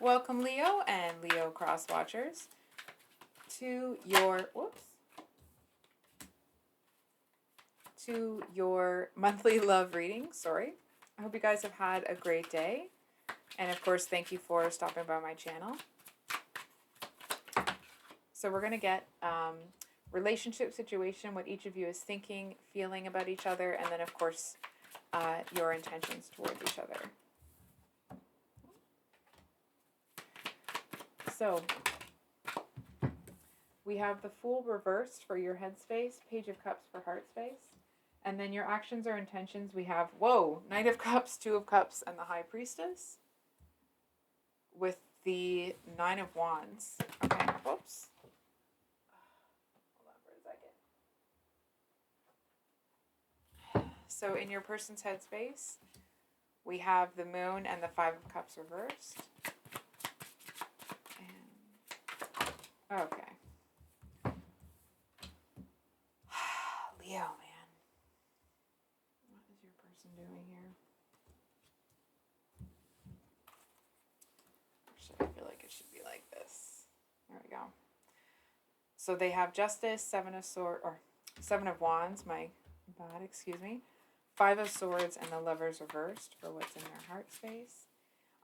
Welcome, Leo and Leo Cross Watchers, to your monthly love reading. Sorry. I hope you guys have had a great day. And of course, thank you for stopping by my channel. So we're going to get relationship situation, what each of you is thinking, feeling about each other, and then of course, your intentions towards each other. So we have the Fool reversed for your headspace, Page of Cups for heart space. And then your actions or intentions, we have, Knight of Cups, Two of Cups, and the High Priestess. With the Nine of Wands. Okay, whoops. Hold on for a second. So in your person's headspace, we have the Moon and the Five of Cups reversed. And, okay. Leo, man. What is your person doing here? Actually, I feel like it should be like this. There we go. So they have Justice, Seven of Wands, my bad, excuse me. Five of Swords and the Lovers reversed for what's in their heart space.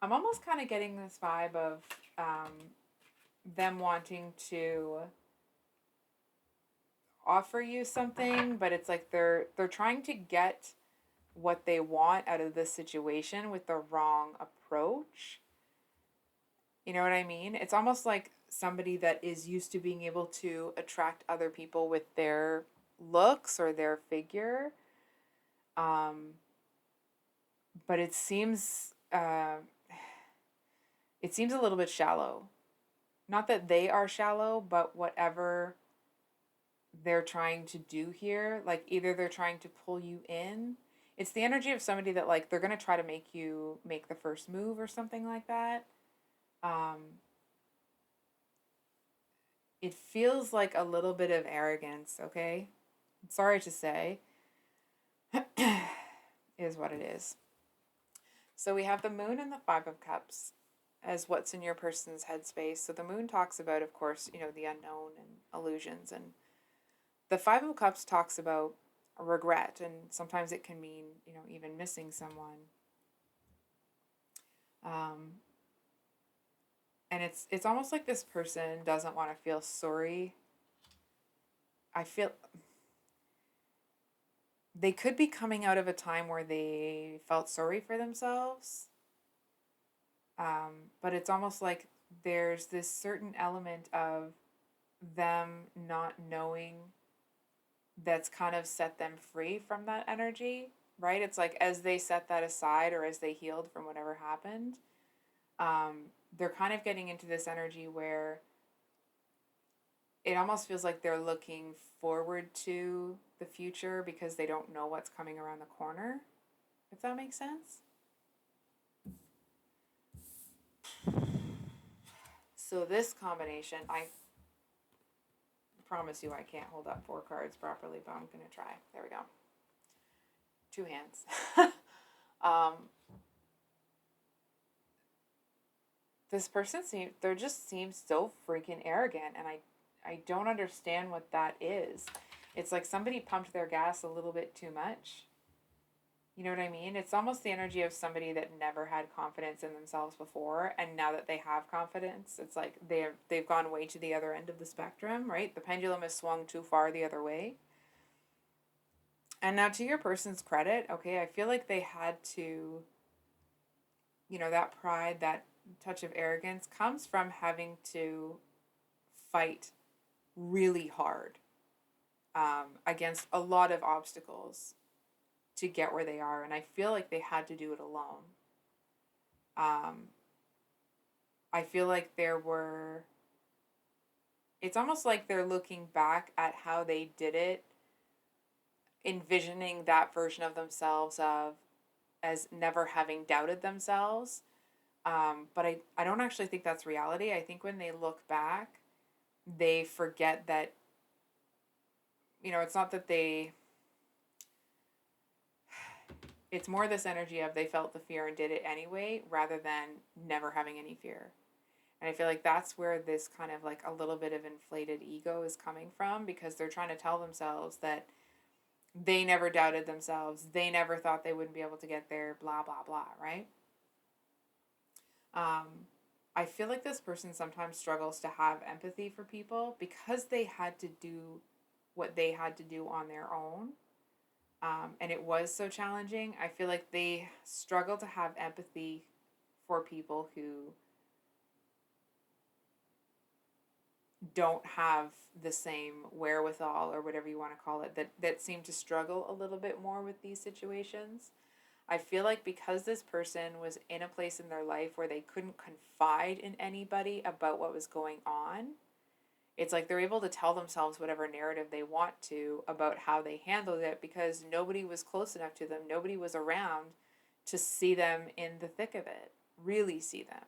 I'm almost kind of getting this vibe of them wanting to offer you something, but it's like they're trying to get what they want out of this situation with the wrong approach. You know what I mean? It's almost like somebody that is used to being able to attract other people with their looks or their figure. But it seems a little bit shallow. Not that they are shallow, but whatever they're trying to do here, like either they're trying to pull you in. It's the energy of somebody that like they're going to try to make you make the first move or something like that. It feels like a little bit of arrogance, okay? Sorry to say. Is what it is. So we have the Moon and the Five of Cups as what's in your person's headspace. So the Moon talks about, of course, the unknown and illusions. And the Five of Cups talks about regret. And sometimes it can mean, even missing someone. And it's almost like this person doesn't want to feel sorry. I feel they could be coming out of a time where they felt sorry for themselves. But it's almost like there's this certain element of them not knowing that's kind of set them free from that energy, right? It's like as they set that aside or as they healed from whatever happened, they're kind of getting into this energy where it almost feels like they're looking forward to the future because they don't know what's coming around the corner, if that makes sense. So this combination, I promise you I can't hold up 4 cards properly, but I'm going to try. There we go. 2 hands. This person just seems so freaking arrogant, and I don't understand what that is. It's like somebody pumped their gas a little bit too much. You know what I mean? It's almost the energy of somebody that never had confidence in themselves before, and now that they have confidence, it's like they've gone way to the other end of the spectrum, right? The pendulum has swung too far the other way. And now to your person's credit, okay, I feel like they had to, that pride, that touch of arrogance comes from having to fight really hard against a lot of obstacles to get where they are. And I feel like they had to do it alone. I feel like it's almost like they're looking back at how they did it, envisioning that version of themselves as never having doubted themselves. But I don't actually think that's reality. I think when they look back, they forget that, it's not that it's more this energy of they felt the fear and did it anyway, rather than never having any fear. And I feel like that's where this kind of like a little bit of inflated ego is coming from, because they're trying to tell themselves that they never doubted themselves. They never thought they wouldn't be able to get there, blah, blah, blah, right? Um, I feel like this person sometimes struggles to have empathy for people because they had to do what they had to do on their own. And it was so challenging. I feel like they struggle to have empathy for people who don't have the same wherewithal, or whatever you want to call it, that seem to struggle a little bit more with these situations. I feel like because this person was in a place in their life where they couldn't confide in anybody about what was going on, it's like they're able to tell themselves whatever narrative they want to about how they handled it, because nobody was close enough to them. Nobody was around to see them in the thick of it, really see them.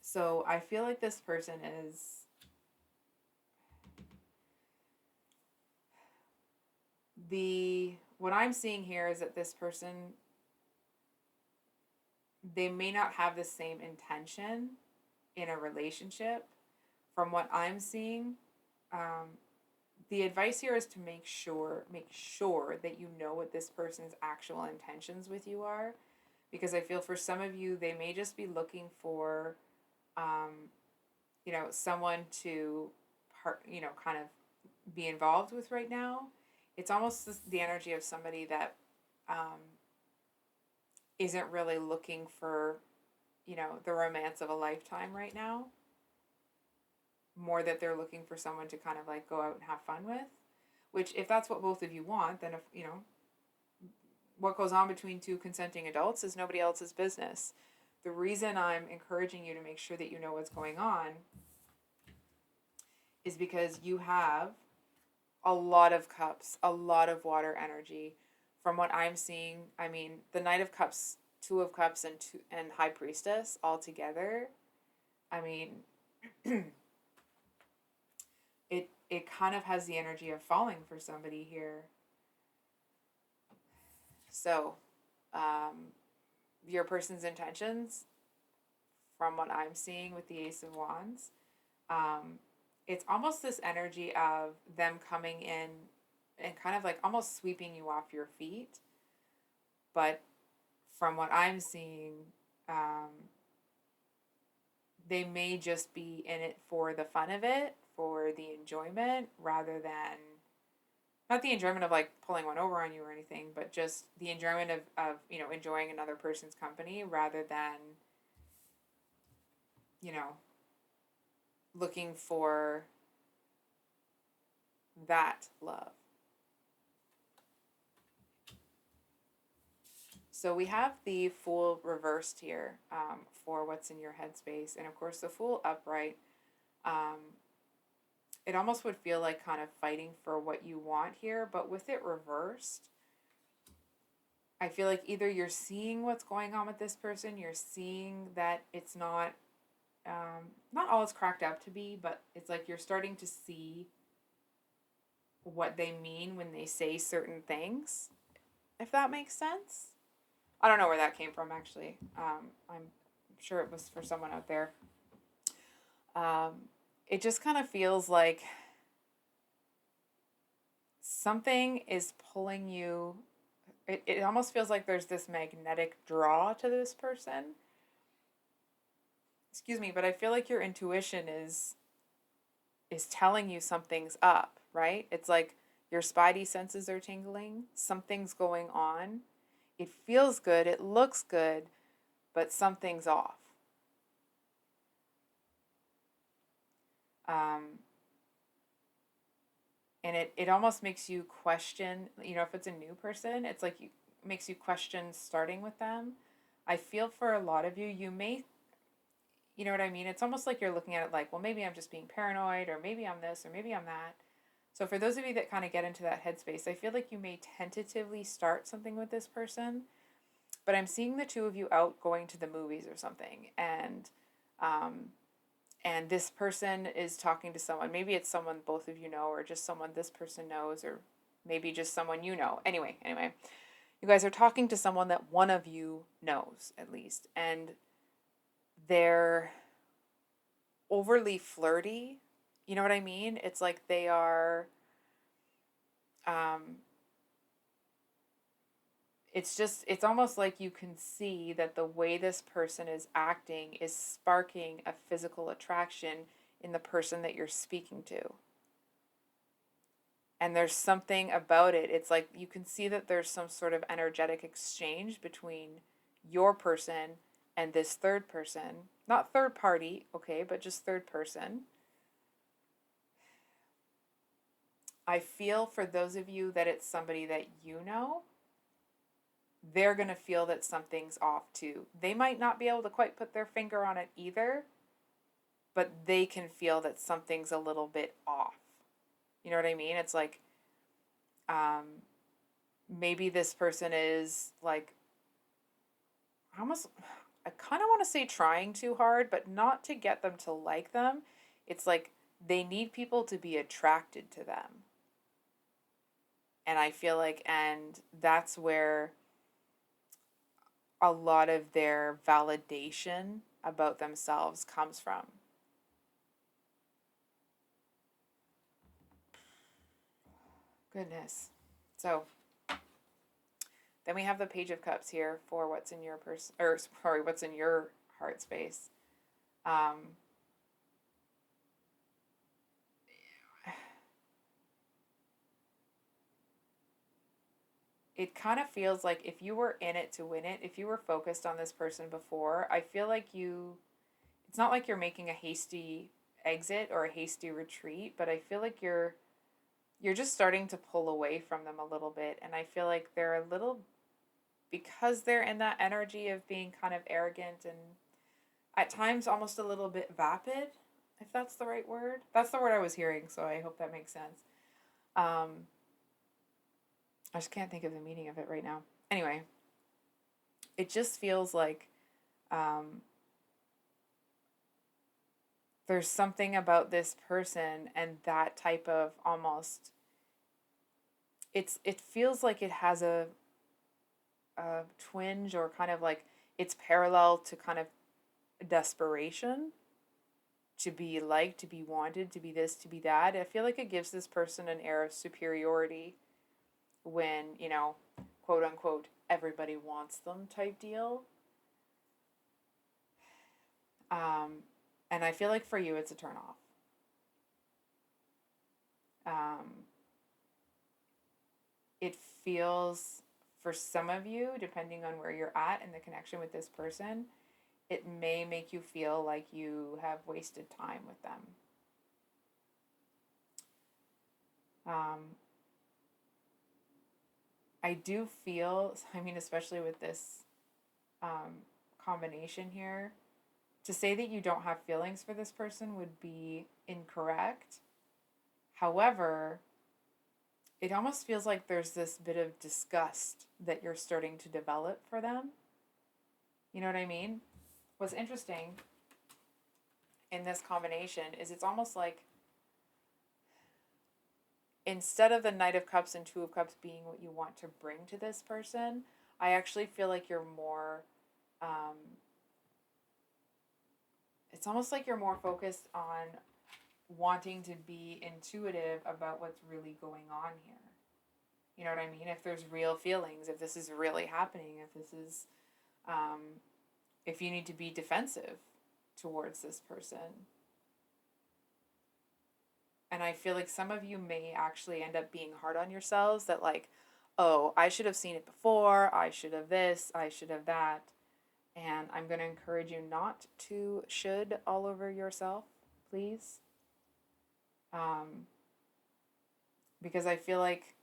So I feel like this person is what I'm seeing here is that this person, they may not have the same intention in a relationship. From what I'm seeing, um, the advice here is to make sure that you know what this person's actual intentions with you are, because I feel for some of you they may just be looking for, um, someone to kind of be involved with right now. It's almost the energy of somebody that um, isn't really looking for, the romance of a lifetime right now. More that they're looking for someone to kind of like go out and have fun with. Which, if that's what both of you want, then if what goes on between two consenting adults is nobody else's business. The reason I'm encouraging you to make sure that you know what's going on is because you have a lot of cups, a lot of water energy. From what I'm seeing, I mean, the Knight of Cups, Two of Cups, and High Priestess all together. I mean, it kind of has the energy of falling for somebody here. So, your person's intentions, from what I'm seeing with the Ace of Wands, um, it's almost this energy of them coming in and kind of like almost sweeping you off your feet. But from what I'm seeing, um, they may just be in it for the fun of it, for the enjoyment, rather than, not the enjoyment of like pulling one over on you or anything, but just the enjoyment of enjoying another person's company, rather than, you know, looking for that love. So we have the Fool reversed here, for what's in your headspace. And of course, the Fool upright, um, it almost would feel like kind of fighting for what you want here. But with it reversed, I feel like either you're seeing what's going on with this person, you're seeing that it's not all it's cracked up to be, but it's like you're starting to see what they mean when they say certain things, if that makes sense. I don't know where that came from, actually. I'm sure it was for someone out there. Um, it just kind of feels like something is pulling you. It almost feels like there's this magnetic draw to this person. Excuse me, but I feel like your intuition is telling you something's up, right? It's like your spidey senses are tingling, something's going on. It feels good, it looks good, but something's off. Um, and it almost makes you question, if it's a new person, it's like makes you question starting with them. I feel for a lot of you, you may, you know what I mean? It's almost like you're looking at it like, well, maybe I'm just being paranoid, or maybe I'm this, or maybe I'm that. So for those of you that kind of get into that headspace, I feel like you may tentatively start something with this person, but I'm seeing the two of you out going to the movies or something, um, and this person is talking to someone. Maybe it's someone both of you know, or just someone this person knows, or maybe just someone you know. Anyway, you guys are talking to someone that one of you knows, at least, and they're overly flirty. You know what I mean? It's like they are, um, it's almost like you can see that the way this person is acting is sparking a physical attraction in the person that you're speaking to. And there's something about it. It's like you can see that there's some sort of energetic exchange between your person and this third person. Not third party, okay, but just third person. I feel for those of you that it's somebody that you know, they're going to feel that something's off too. They might not be able to quite put their finger on it either, but they can feel that something's a little bit off. You know what I mean? It's like, um, maybe this person is like, I almost, I kind of want to say trying too hard, but not to get them to like them. It's like they need people to be attracted to them. And I feel like, and that's where a lot of their validation about themselves comes from. Goodness. So then we have the Page of Cups here for what's in your person, or sorry, what's in your heart space. Um, it kind of feels like if you were in it to win it, if you were focused on this person before, I feel like it's not like you're making a hasty exit or a hasty retreat, but I feel like you're just starting to pull away from them a little bit. And I feel like they're a little, because they're in that energy of being kind of arrogant and at times almost a little bit vapid, if that's the right word. That's the word I was hearing, so I hope that makes sense. Um, I just can't think of the meaning of it right now. Anyway, it just feels like, um, there's something about this person and that type of almost, it feels like it has a twinge or kind of like it's parallel to kind of desperation to be liked, to be wanted, to be this, to be that. I feel like it gives this person an air of superiority when, quote unquote, everybody wants them type deal. Um, and I feel like for you, it's a turn off. Um, it feels, for some of you, depending on where you're at in the connection with this person, it may make you feel like you have wasted time with them. Um, I do feel, I mean, especially with this um, combination here, to say that you don't have feelings for this person would be incorrect. However, it almost feels like there's this bit of disgust that you're starting to develop for them. You know what I mean? What's interesting in this combination is it's almost like instead of the Knight of Cups and Two of Cups being what you want to bring to this person, I actually feel like you're more, um, it's almost like you're more focused on wanting to be intuitive about what's really going on here. You know what I mean? If there's real feelings, if this is really happening, if this is, um, if you need to be defensive towards this person. And I feel like some of you may actually end up being hard on yourselves that, like, oh, I should have seen it before, I should have this, I should have that. And I'm going to encourage you not to should all over yourself, please. Um, because I feel like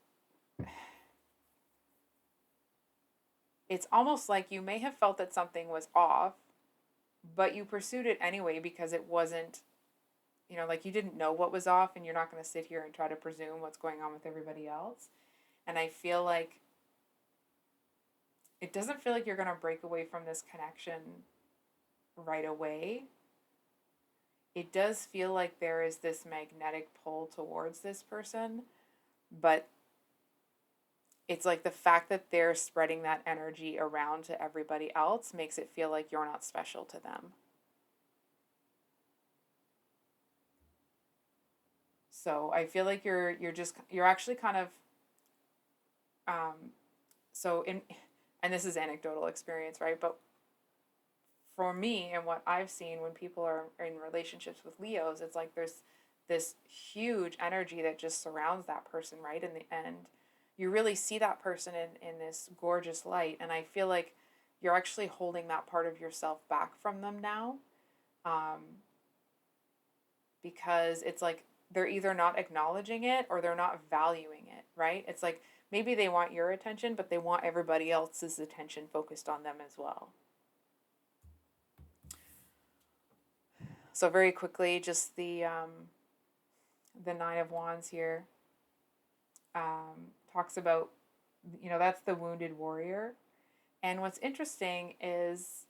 it's almost like you may have felt that something was off, but you pursued it anyway because it wasn't, like you didn't know what was off, and you're not going to sit here and try to presume what's going on with everybody else. And I feel like it doesn't feel like you're going to break away from this connection right away. It does feel like there is this magnetic pull towards this person, but it's like the fact that they're spreading that energy around to everybody else makes it feel like you're not special to them. So I feel like you're actually kind of so in and this is anecdotal experience, right? But for me and what I've seen when people are in relationships with Leos, it's like there's this huge energy that just surrounds that person, right? In the end, you really see that person in this gorgeous light. And I feel like you're actually holding that part of yourself back from them now, um, because it's like they're either not acknowledging it or they're not valuing it, right? It's like maybe they want your attention, but they want everybody else's attention focused on them as well. So very quickly, just the Nine of Wands here talks about, that's the wounded warrior. And what's interesting is,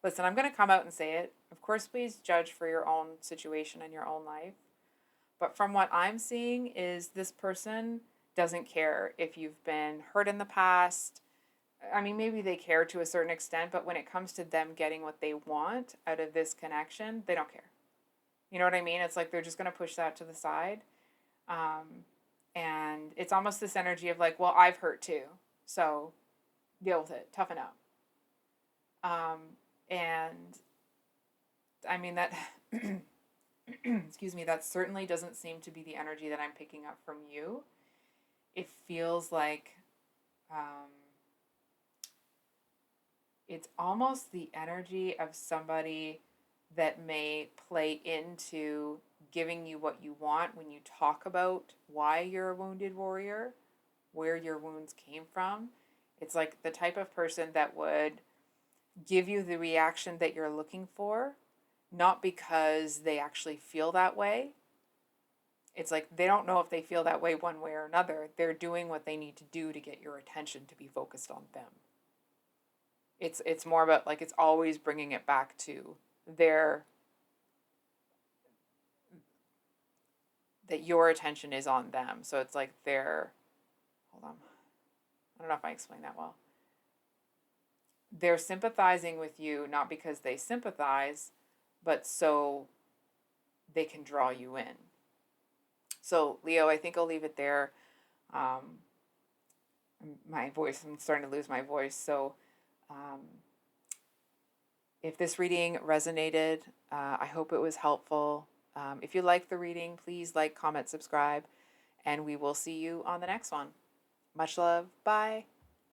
listen, I'm going to come out and say it. Of course, please judge for your own situation and your own life. But from what I'm seeing is this person doesn't care if you've been hurt in the past. I mean, maybe they care to a certain extent, but when it comes to them getting what they want out of this connection, they don't care. You know what I mean? It's like they're just going to push that to the side. And it's almost this energy of like, well, I've hurt too. So deal with it, toughen up. And I mean, that, excuse me, that certainly doesn't seem to be the energy that I'm picking up from you. It feels like, it's almost the energy of somebody that may play into giving you what you want when you talk about why you're a wounded warrior, where your wounds came from. It's like the type of person that would give you the reaction that you're looking for, not because they actually feel that way. It's like they don't know if they feel that way one way or another. They're doing what they need to do to get your attention to be focused on them. It's more about like it's always bringing it back to their that your attention is on them. So it's like they're, hold on, I don't know if I explained that well. They're sympathizing with you not because they sympathize, but so they can draw you in. So Leo, I think I'll leave it there. My voice, I'm starting to lose my voice. So if this reading resonated, I hope it was helpful. If you like the reading, please like, comment, subscribe, and we will see you on the next one. Much love. Bye.